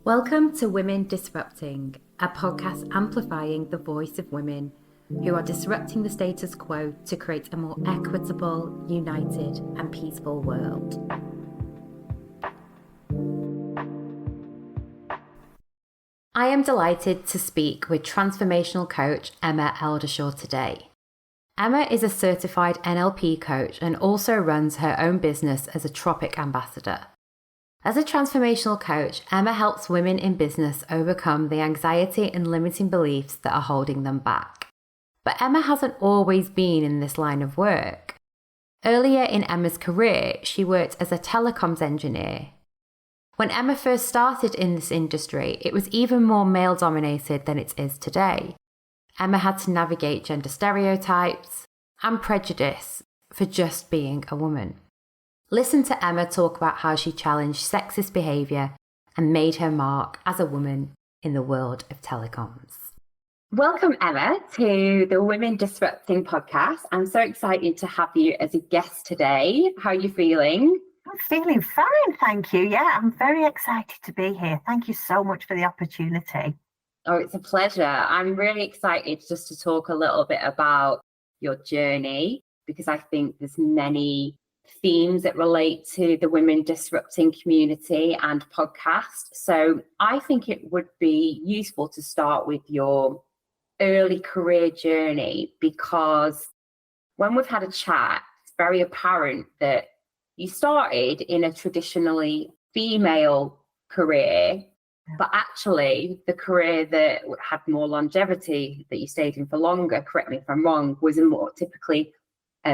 Welcome to Women Disrupting, a podcast amplifying the voice of women who are disrupting the status quo to create a more equitable, united, and peaceful world. I am delighted to speak with Transformational Coach Emma Eldershaw today. Emma is a certified NLP coach and also runs her own business as a Tropic ambassador. As a transformational coach, Emma helps women in business overcome the anxiety and limiting beliefs that are holding them back. But Emma hasn't always been in this line of work. Earlier in Emma's career, she worked as a telecoms engineer. When Emma first started in this industry, it was even more male-dominated than it is today. Emma had to navigate gender stereotypes and prejudice for just being a woman. Listen to Emma talk about how she challenged sexist behaviour and made her mark as a woman in the world of telecoms. Welcome, Emma, to the Women Disrupting podcast. I'm so excited to have you as a guest today. How are you feeling? I'm feeling fine, thank you. Yeah, I'm very excited to be here. Thank you so much for the opportunity. Oh, it's a pleasure. I'm really excited just to talk a little bit about your journey, because I think there's many themes that relate to the Women Disrupting community and podcast. So I think it would be useful to start with your early career journey, because when we've had a chat, it's very apparent that you started in a traditionally female career, but actually the career that had more longevity, that you stayed in for longer, correct me if I'm wrong, was a more typically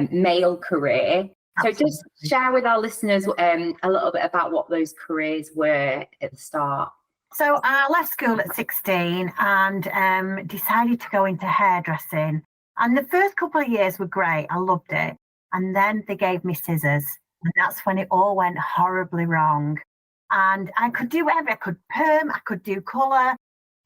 male career. Absolutely. So just share with our listeners a little bit about what those careers were at the start. So I left school at 16 and decided to go into hairdressing. And the first couple of years were great. I loved it. And then they gave me scissors. And that's when it all went horribly wrong. And I could do whatever. I could perm, I could do colour,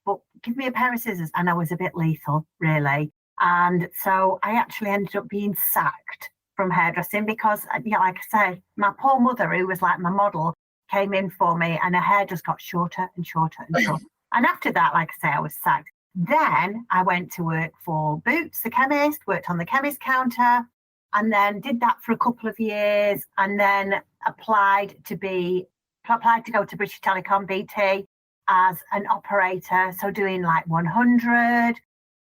but give me a pair of scissors. And I was a bit lethal, really. And so I actually ended up being sacked from hairdressing because, like I say, my poor mother, who was like my model, came in for me and her hair just got shorter and shorter and shorter. And after that, like I say, I was sacked. Then I went to work for Boots, the chemist, worked on the chemist counter, and then did that for a couple of years, and then applied to go to British Telecom BT as an operator. So doing like 100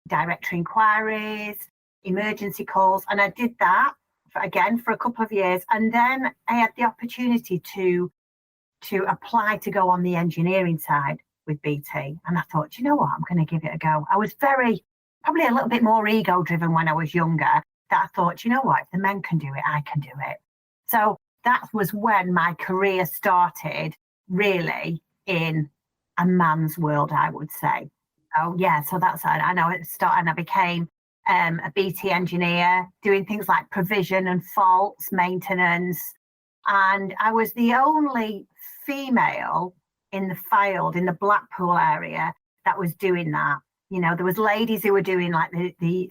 directory inquiries, emergency calls, and I did that for a couple of years. And then I had the opportunity to apply to go on the engineering side with BT. And I thought, you know what, I'm going to give it a go. I was probably a little bit more ego driven when I was younger, that I thought, you know what, if the men can do it, I can do it. So that was when my career started, really in a man's world, I would say. Oh yeah, so that's how I know it started, and I became a BT engineer, doing things like provision and faults, maintenance. And I was the only female in the field, in the Blackpool area, that was doing that. You know, there was ladies who were doing like the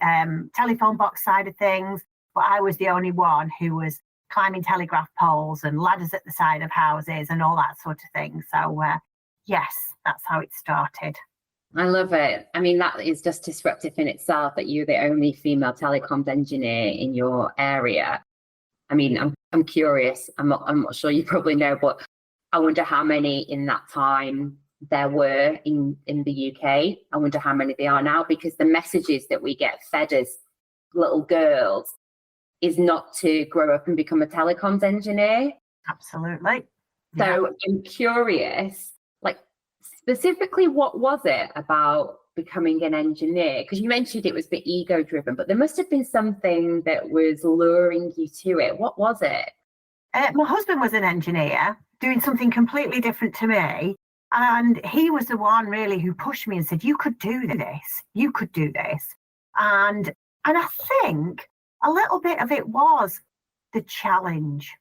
telephone box side of things, but I was the only one who was climbing telegraph poles and ladders at the side of houses and all that sort of thing. So yes, that's how it started. I love it. I mean, that is just disruptive in itself, that you're the only female telecoms engineer in your area. I mean, I'm curious. I'm not sure, you probably know, but I wonder how many in that time there were in the UK. I wonder how many there are now, because the messages that we get fed as little girls is not to grow up and become a telecoms engineer. Absolutely. So Yeah. I'm curious, like, specifically, what was it about becoming an engineer? Because you mentioned it was a bit ego driven, but there must have been something that was luring you to it. What was it? My husband was an engineer doing something completely different to me. And he was the one really who pushed me and said, you could do this. You could do this. And I think a little bit of it was the challenge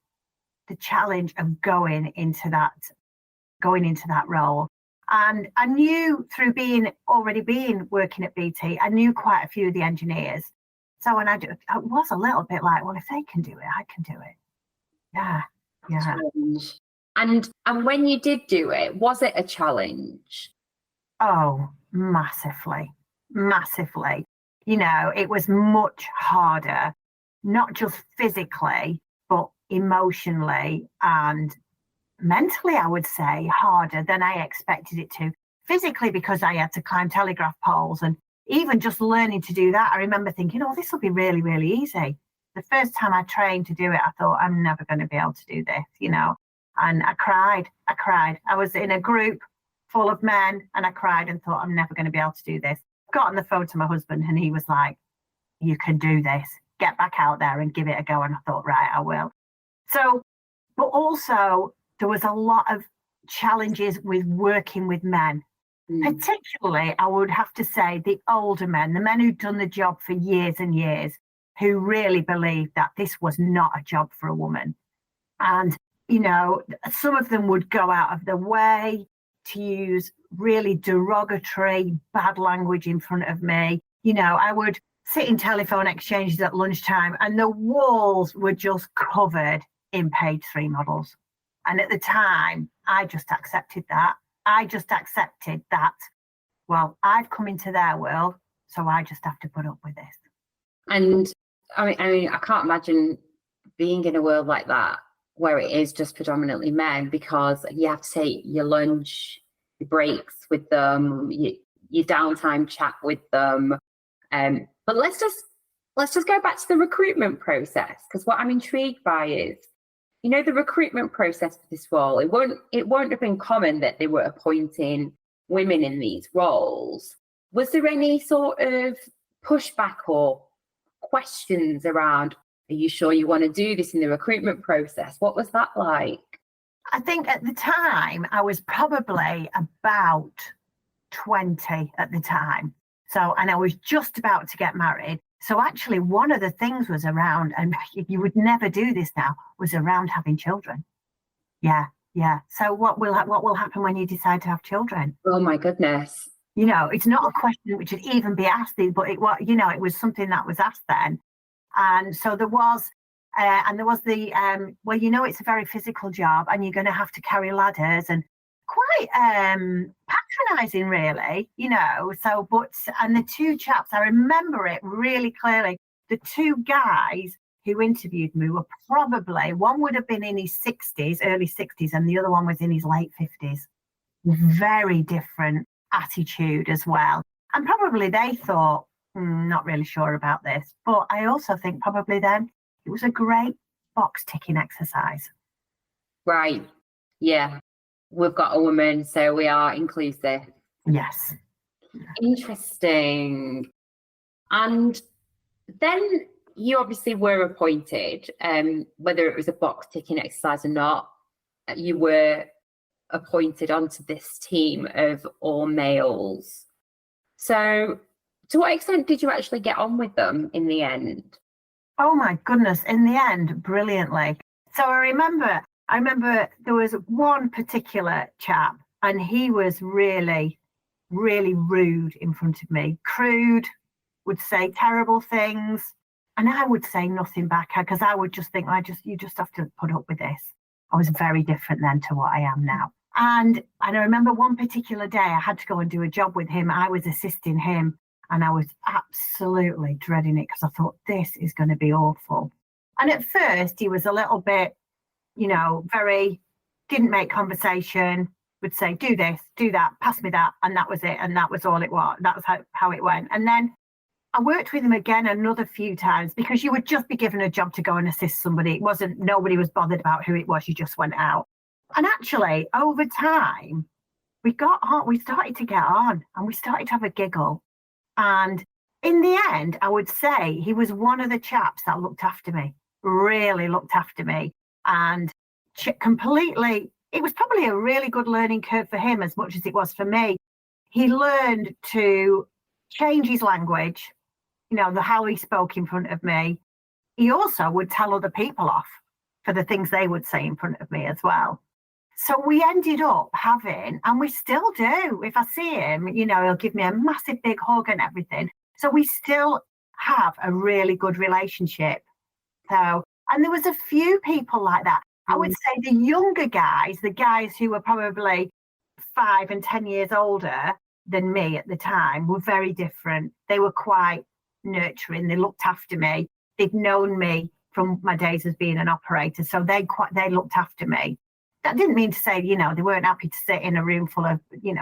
of going into that role. And I knew through already working at BT, I knew quite a few of the engineers. So when I was a little bit like, well, if they can do it, I can do it. Yeah. Challenge. And when you did do it, was it a challenge? Oh, massively, massively. It was much harder, not just physically, but emotionally and mentally, I would say, harder than I expected it to. Physically, because I had to climb telegraph poles, and even just learning to do that, I remember thinking, oh, this will be really, really easy. The first time I trained to do it, I thought, I'm never going to be able to do this, and I cried. I was in a group full of men and I cried and thought, I'm never going to be able to do this. Got on the phone to my husband and he was like, you can do this. Get back out there and give it a go. And I thought, right, I will. So, but also there was a lot of challenges with working with men. Particularly, I would have to say the older men, the men who'd done the job for years and years, who really believed that this was not a job for a woman. And, some of them would go out of their way to use really derogatory, bad language in front of me. I would sit in telephone exchanges at lunchtime and the walls were just covered in page 3 models. And at the time, I just accepted that. Well, I've come into their world, so I just have to put up with this. And I mean, I can't imagine being in a world like that where it is just predominantly men, because you have to take your lunch, your breaks with them, your downtime chat with them. But let's just go back to the recruitment process, because what I'm intrigued by is, the recruitment process for this role. It won't have been common that they were appointing women in these roles. Was there any sort of pushback or questions around, are you sure you want to do this in the recruitment process? What was that like? I think at the time I was probably about 20 at the time. So, and I was just about to get married. So actually one of the things was around, and you would never do this now, was around having children. Yeah. So what will happen when you decide to have children? Oh my goodness. It's not a question which would even be asked, but it was something that was asked then. And so there was the, it's a very physical job and you're going to have to carry ladders and quite patronising, really, So, and the two chaps, I remember it really clearly. The two guys who interviewed me were probably, one would have been in his 60s, early 60s, and the other one was in his late 50s. Very different attitude as well. And probably they thought, not really sure about this. But I also think probably then it was a great box ticking exercise. Right. Yeah. We've got a woman, so we are inclusive. Yes. Interesting. And then you obviously were appointed, whether it was a box ticking exercise or not, you were appointed onto this team of all males. So to what extent did you actually get on with them in the end? Oh my goodness, in the end, brilliantly. So I remember there was one particular chap and he was really, really rude in front of me, crude, would say terrible things. And I would say nothing back because I would just think, you just have to put up with this. I was very different then to what I am now. And I remember one particular day I had to go and do a job with him. I was assisting him and I was absolutely dreading it because I thought this is going to be awful. And at first he was a little bit, very, didn't make conversation, would say, do this, do that, pass me that. And that was it. And that was all it was. That was how it went. And then I worked with him again another few times because you would just be given a job to go and assist somebody. Nobody was bothered about who it was. You just went out. And actually, over time, we started to get on and we started to have a giggle. And in the end, I would say he was one of the chaps that looked after me, really looked after me. And completely, it was probably a really good learning curve for him as much as it was for me. He learned to change his language, how he spoke in front of me. He also would tell other people off for the things they would say in front of me as well. So we ended up having, and we still do, if I see him, he'll give me a massive big hug and everything. So we still have a really good relationship. So, and there was a few people like that. I would say the younger guys, the guys who were probably 5 and 10 years older than me at the time, were very different. They were quite nurturing. They looked after me. They'd known me from my days as being an operator, so they looked after me. That didn't mean to say, they weren't happy to sit in a room full of,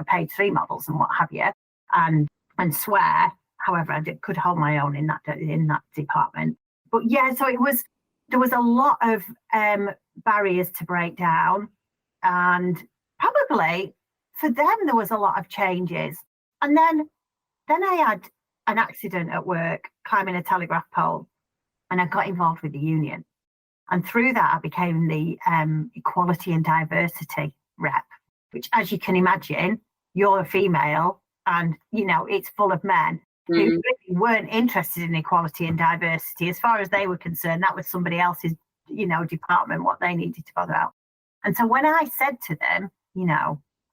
page 3 models and what have you, and swear. However, I could hold my own in that department. But yeah, so there was a lot of barriers to break down, and probably for them there was a lot of changes. And then I had an accident at work climbing a telegraph pole, and I got involved with the union. And through that, I became the equality and diversity rep, which, as you can imagine, you're a female and, it's full of men who really weren't interested in equality and diversity. As far as they were concerned, that was somebody else's, department, what they needed to bother out. And so when I said to them,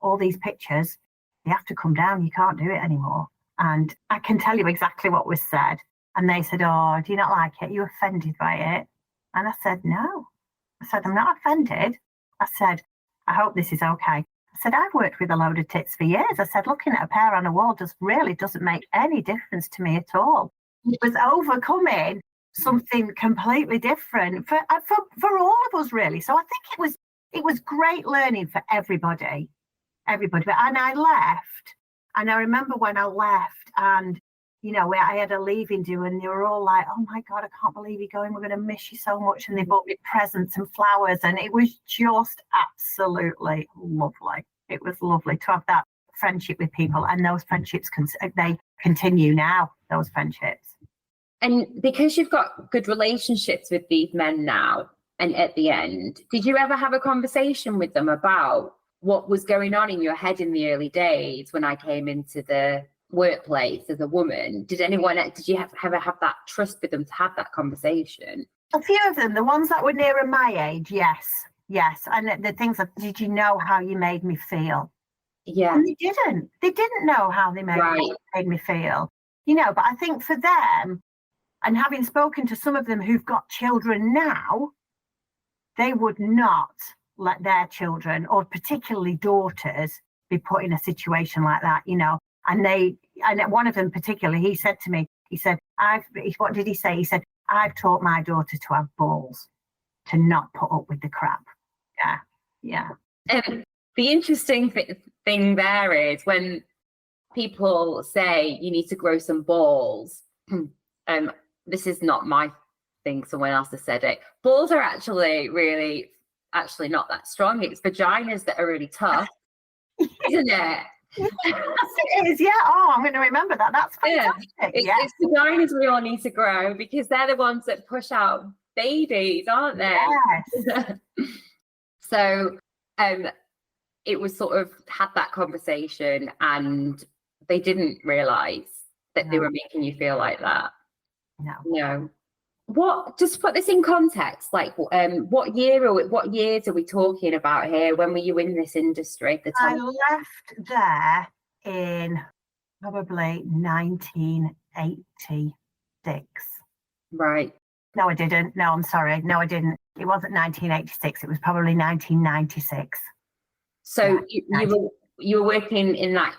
all these pictures, they have to come down, you can't do it anymore. And I can tell you exactly what was said. And they said, oh, do you not like it? Are you offended by it? And I said, no. I said, I'm not offended. I said, I hope this is okay. I said, I've worked with a load of tits for years. I said, looking at a pair on a wall really doesn't make any difference to me at all. It was overcoming something completely different for all of us, really. So I think it was great learning for everybody. And I left. And I remember when I left and, I had a leaving do and they were all like, oh my God, I can't believe you're going. We're going to miss you so much. And they bought me presents and flowers. And it was just absolutely lovely. It was lovely to have that friendship with people. And those friendships, they continue now, those friendships. And because you've got good relationships with these men now, and at the end, did you ever have a conversation with them about what was going on in your head in the early days when I came into the workplace as a woman? Did you ever have that trust with them to have that conversation? A few of them, the ones that were nearer my age, yes. And the things like, did you know how you made me feel? Yeah. And they didn't know how they made me feel, but I think for them, and having spoken to some of them who've got children now, they would not let their children, or particularly daughters, be put in a situation like that, and one of them particularly, he said to me, what did he say? He said, I've taught my daughter to have balls, to not put up with the crap. Yeah. The interesting thing there is when people say you need to grow some balls, this is not my thing, someone else has said it. Balls are actually not that strong. It's vaginas that are really tough, isn't it? Yes, it is. Yeah. Oh, I'm going to remember that. That's fantastic. Yeah. It's vaginas we all need to grow because they're the ones that push out babies, aren't they? Yes. So, it was sort of had that conversation, and they didn't realise that they were making you feel like that. No. What? Just put this in context. Like, what years are we talking about here? When were you in this industry at the time? I left there in probably 1986. Right. No, I didn't. No, I'm sorry. No, I didn't. It wasn't 1986. It was probably 1996. So you were working in that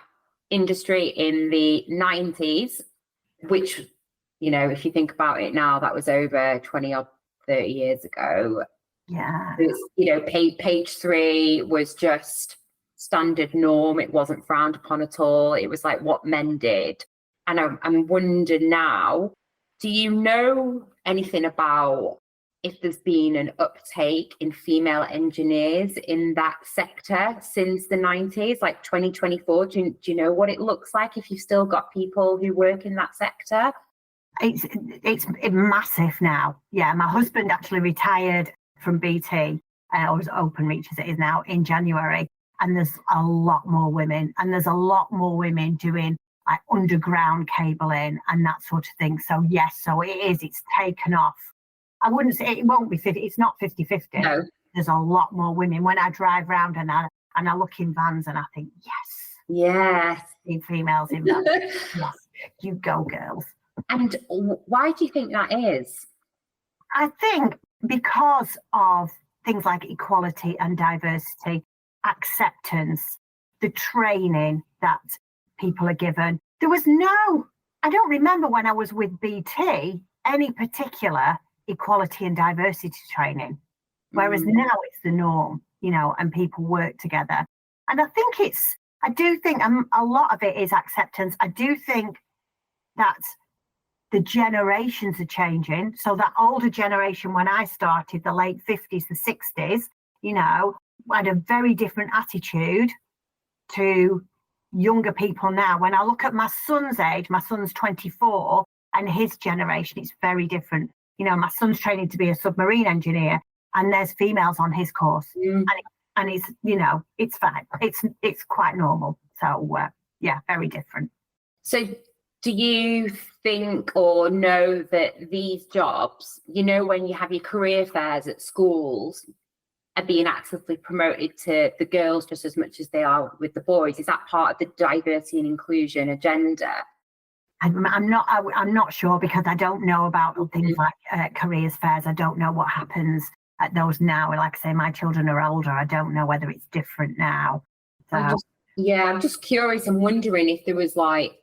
industry in the 90s, which, if you think about it now, that was over 20 or 30 years ago. Yeah. Page 3 was just standard norm. It wasn't frowned upon at all. It was like what men did. And I'm wondering now, do you know anything about if there's been an uptake in female engineers in that sector since the 90s, like 2024? Do you know what it looks like if you've still got people who work in that sector? It's massive now. Yeah, my husband actually retired from BT, or was Openreach as it is now, in January. And there's a lot more women. And there's a lot more women doing like underground cabling and that sort of thing. So yes, it's taken off. I wouldn't say it won't be 50. It's not 50-50. No. There's a lot more women. When I drive around and I look in vans and I think, yes, see females in vans. Yes, you go, girls. And why do you think that is? I think because of things like equality and diversity, acceptance, the training that people are given. There was I don't remember when I was with BT, any particular equality and diversity training. Whereas now it's the norm, and people work together. And I do think a lot of it is acceptance. I do think that the generations are changing. So that older generation, when I started, the late 50s, the 60s, had a very different attitude to younger people now. When I look at my son's age, my son's 24, and his generation, it's very different. My son's training to be a submarine engineer, and there's females on his course, and it's it's fine. It's quite normal. So very different. So do you think or know that these jobs, when you have your career fairs at schools, are being actively promoted to the girls just as much as they are with the boys? Is that part of the diversity and inclusion agenda? I'm not sure, because I don't know about things like careers fairs. I don't know what happens at those now. Like I say, my children are older. I don't know whether it's different now. So. I'm just curious. I'm wondering if there was like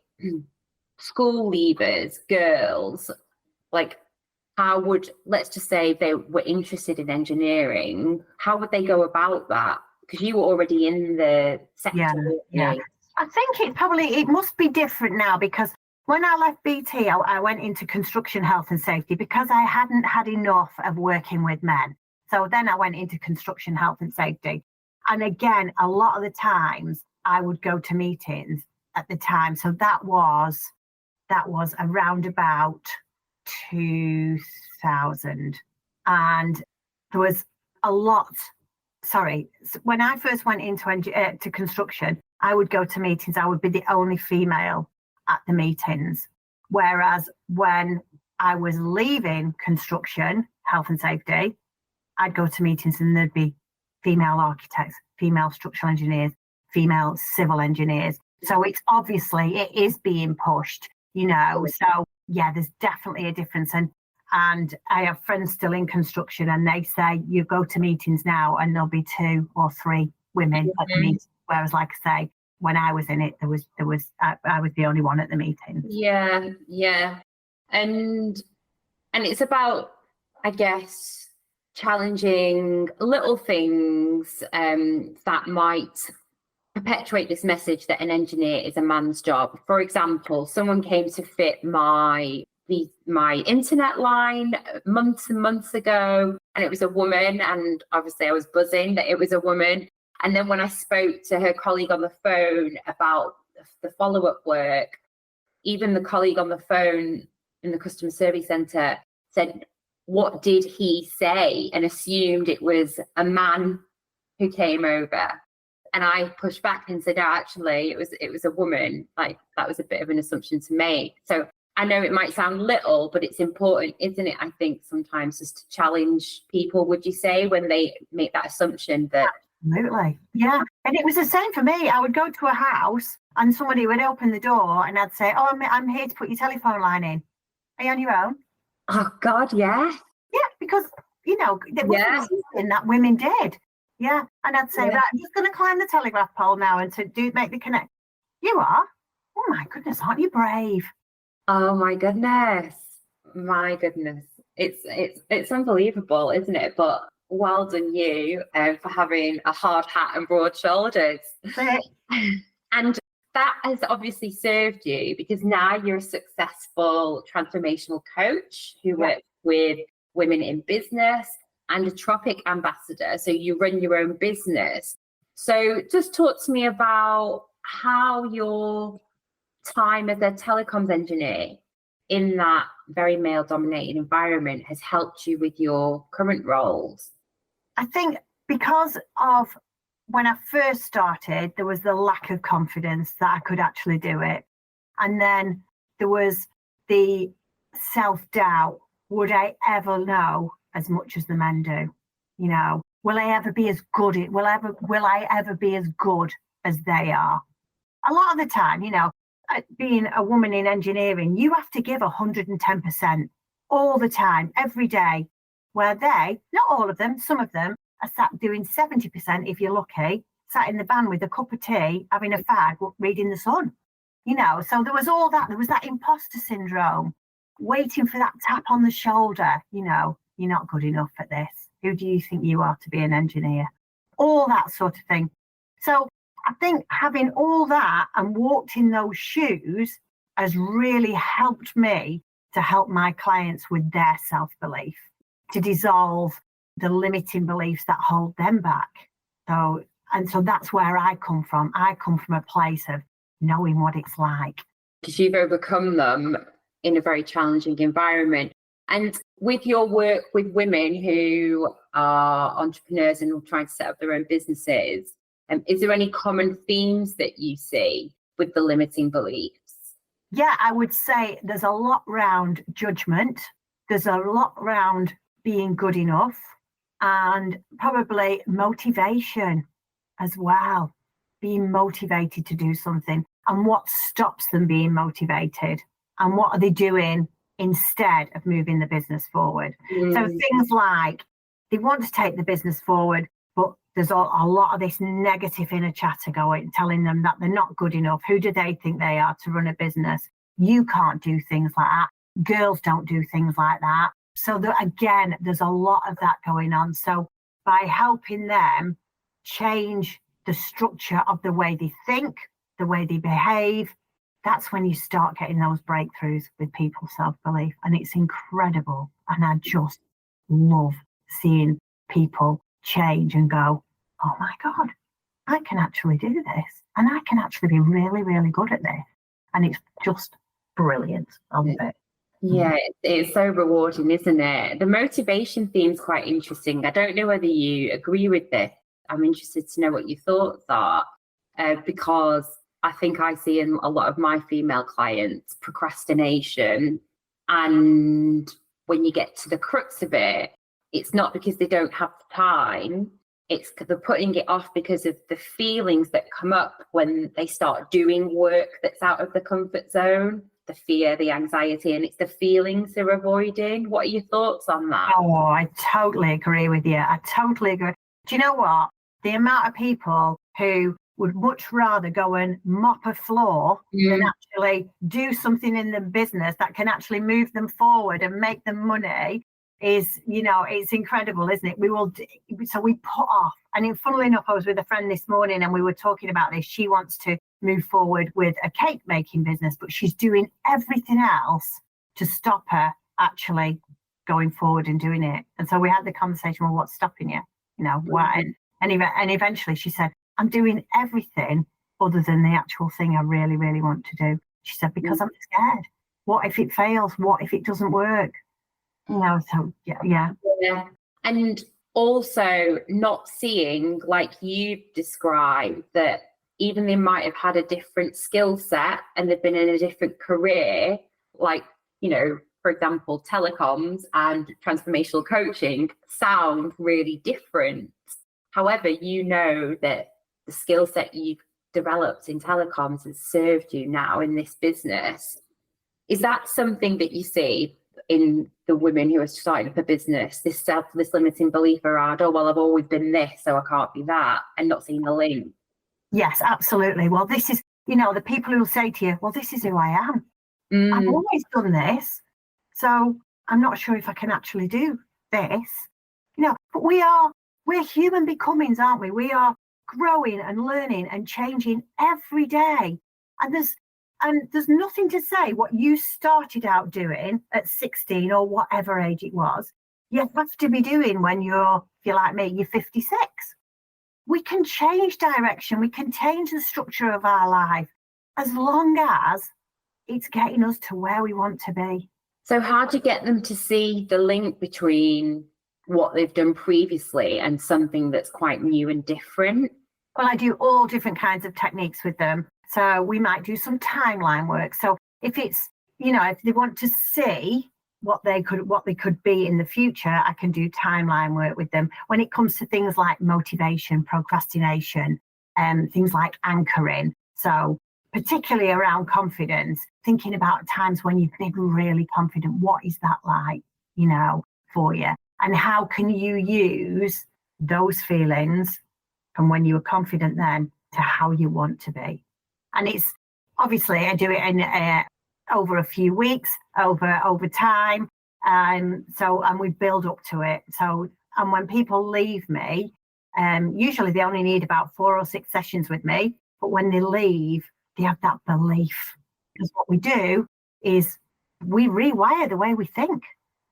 school leavers, girls, like how would, let's just say they were interested in engineering, how would they go about that? Because you were already in the sector. Yeah. I think it must be different now, because when I left BT, I went into construction health and safety because I hadn't had enough of working with men. So then I went into construction health and safety. And again, a lot of the times I would go to meetings at the time. So that was around about 2000. And there was a lot. When I first went into to construction, I would go to meetings. I would be the only female at the meetings. Whereas when I was leaving construction, health and safety, I'd go to meetings and there'd be female architects, female structural engineers, female civil engineers. So it is being pushed, So there's definitely a difference. And I have friends still in construction, and they say you go to meetings now and there'll be 2 or 3 women at the meeting. Whereas, like I say, when I was in it, I was the only one at the meeting. Yeah. And it's about, I guess, challenging little things that might perpetuate this message that an engineer is a man's job. For example, someone came to fit my internet line months and months ago, and it was a woman, and obviously I was buzzing that it was a woman. And then when I spoke to her colleague on the phone about the follow-up work, even the colleague on the phone in the customer service centre said, what did he say? And assumed it was a man who came over. And I pushed back and said, no, actually, it was a woman. Like, that was a bit of an assumption to make. So I know it might sound little, but it's important, isn't it? I think sometimes just to challenge people, would you say, when they make that assumption that... Absolutely. Yeah. And it was the same for me. I would go to a house and somebody would open the door and I'd say, I'm here to put your telephone line in. Are you on your own? Oh, God, yeah. Yeah, because, there wasn't something that women did. Yeah. And I'd say, right, I'm just going to climb the telegraph pole now and make the connect. You are? Oh, my goodness, aren't you brave? Oh, my goodness. My goodness. It's unbelievable, isn't it? But well done you for having a hard hat and broad shoulders. And that has obviously served you, because now you're a successful transformational coach who works with women in business and a Tropic ambassador. So you run your own business. So just talk to me about how your time as a telecoms engineer in that very male-dominated environment has helped you with your current roles. I think because of when I first started, there was the lack of confidence that I could actually do it. And then there was the self-doubt. Would I ever know as much as the men do? Will I ever be as good? Will I ever be as good as they are? A lot of the time, being a woman in engineering, you have to give 110% all the time, every day, where not all of them, some of them are sat doing 70%, if you're lucky, sat in the van with a cup of tea, having a fag, reading The Sun. So there was all that. There was that imposter syndrome, waiting for that tap on the shoulder. You're not good enough at this. Who do you think you are to be an engineer? All that sort of thing. So I think having all that and walked in those shoes has really helped me to help my clients with their self-belief, to dissolve the limiting beliefs that hold them back. So that's where I come from. I come from a place of knowing what it's like. Because you've overcome them in a very challenging environment. And with your work with women who are entrepreneurs and are trying to set up their own businesses, is there any common themes that you see with the limiting beliefs? Yeah, I would say there's a lot around judgment. There's a lot around being good enough, and probably motivation as well. Being motivated to do something, and what stops them being motivated, and what are they doing instead of moving the business forward. So things like they want to take the business forward, but there's a lot of this negative inner chatter going, telling them that they're not good enough. Who do they think they are to run a business? You can't do things like that. Girls don't do things like that. So again, there's a lot of that going on. So by helping them change the structure of the way they think, the way they behave, that's when you start getting those breakthroughs with people's self-belief. And it's incredible. And I just love seeing people change and go, oh my God, I can actually do this. And I can actually be really, really good at this. And it's just brilliant. I love it. Yeah, it's so rewarding, isn't it? The motivation theme's quite interesting. I don't know whether you agree with this. I'm interested to know what your thoughts are, because I think I see in a lot of my female clients procrastination. And when you get to the crux of it, it's not because they don't have the time. It's they're putting it off because of the feelings that come up when they start doing work that's out of the comfort zone, the fear, the anxiety, and it's the feelings they're avoiding. What are your thoughts on that? Oh, I totally agree with you. I totally agree. Do you know what? The amount of people who would much rather go and mop a floor than actually do something in the business that can actually move them forward and make them money is, it's incredible, isn't it? So we put off. And funnily enough, I was with a friend this morning and we were talking about this. She wants to move forward with a cake making business, but she's doing everything else to stop her actually going forward and doing it. And so we had the conversation, well, what's stopping you? Why? And eventually she said, I'm doing everything other than the actual thing I really, really want to do. She said, because I'm scared. What if it fails? What if it doesn't work? So yeah. And also not seeing, like you described, that even they might have had a different skill set and they've been in a different career, like, for example, telecoms and transformational coaching sound really different. However, that the skill set you've developed in telecoms has served you now in this business. Is that something that you see in the women who are starting up a business, this limiting belief around, oh, well, I've always been this, so I can't be that, and not seeing the link? Yes, absolutely. Well, this is, the people who will say to you, well, this is who I am. I've always done this, so I'm not sure if I can actually do this. But we're human becomings, aren't we? We are growing and learning and changing every day. And there's nothing to say what you started out doing at 16 or whatever age it was, you have to be doing when if you're like me, you're 56. We can change direction. We can change the structure of our life as long as it's getting us to where we want to be. So how do you get them to see the link between what they've done previously and something that's quite new and different? Well, I do all different kinds of techniques with them. So we might do some timeline work. So if it's, if they want to see what they could be in the future, I can do timeline work with them. When it comes to things like motivation, procrastination, things like anchoring. So particularly around confidence, thinking about times when you've been really confident. What is that like, for you? And how can you use those feelings from when you were confident then to how you want to be. And it's obviously I do it in over a few weeks, over time. And we build up to it. So, and when people leave me, usually they only need about 4 or 6 sessions with me. But when they leave, they have that belief. Because what we do is we rewire the way we think.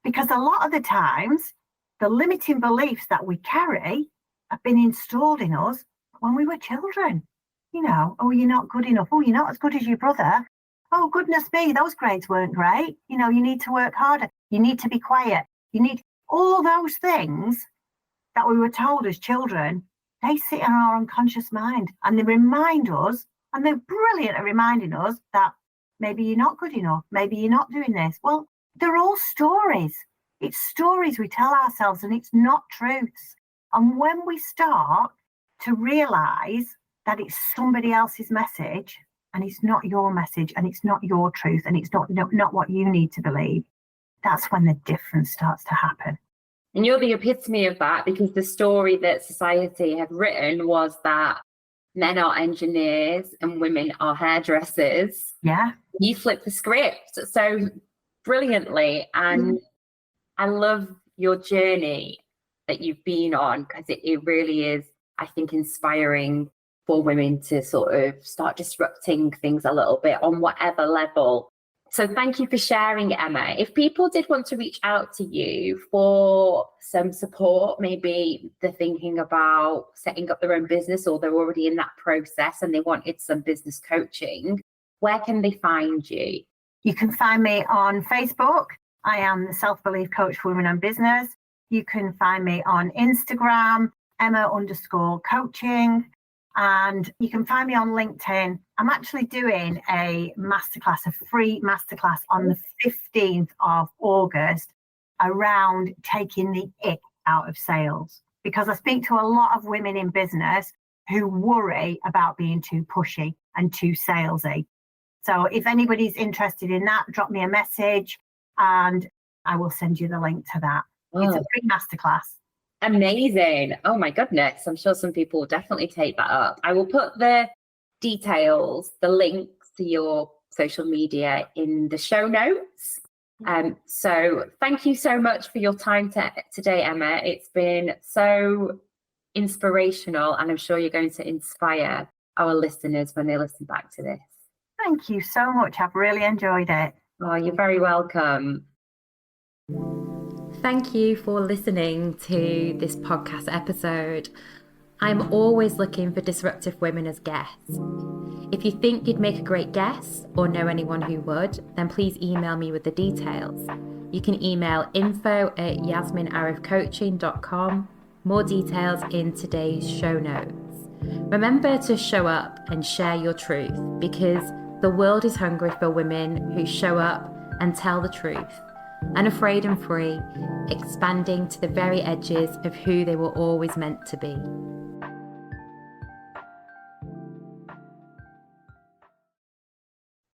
Because a lot of the times, the limiting beliefs that we carry have been installed in us when we were children. You know, oh, you're not good enough. Oh, you're not as good as your brother. Oh, goodness me, those grades weren't great. You know, you need to work harder. You need to be quiet. You need all those things that we were told as children. They sit in our unconscious mind and they remind us, and they're brilliant at reminding us that maybe you're not good enough. Maybe you're not doing this. Well, they're all stories. It's stories we tell ourselves and it's not truths. And when we start to realise that it's somebody else's message and it's not your message and it's not your truth and it's not what you need to believe, that's when the difference starts to happen. And you're the epitome of that, because the story that society had written was that men are engineers and women are hairdressers. Yeah. You flip the script so brilliantly. And I love your journey that you've been on, because it really is, I think, inspiring for women to sort of start disrupting things a little bit on whatever level. So thank you for sharing, Emma. If people did want to reach out to you for some support, maybe they're thinking about setting up their own business or they're already in that process and they wanted some business coaching, where can they find you? You can find me on Facebook. I am the Self-Belief Coach for Women and Business. You can find me on Instagram, Emma_coaching. And you can find me on LinkedIn. I'm actually doing a free masterclass on the 15th of August around taking the ick out of sales. Because I speak to a lot of women in business who worry about being too pushy and too salesy. So if anybody's interested in that, drop me a message and I will send you the link to that. Oh. It's a free masterclass. Amazing. Oh my goodness. I'm sure some people will definitely take that up. I will put the details, the links to your social media in the show notes. So thank you so much for your time today, Emma. It's been so inspirational, and I'm sure you're going to inspire our listeners when they listen back to this. Thank you so much. I've really enjoyed it. Oh, you're very welcome. Thank you for listening to this podcast episode. I'm always looking for disruptive women as guests. If you think you'd make a great guest or know anyone who would, then please email me with the details. You can email info@yasminarifcoaching.com. More details in today's show notes. Remember to show up and share your truth, because the world is hungry for women who show up and tell the truth. Unafraid and free, expanding to the very edges of who they were always meant to be.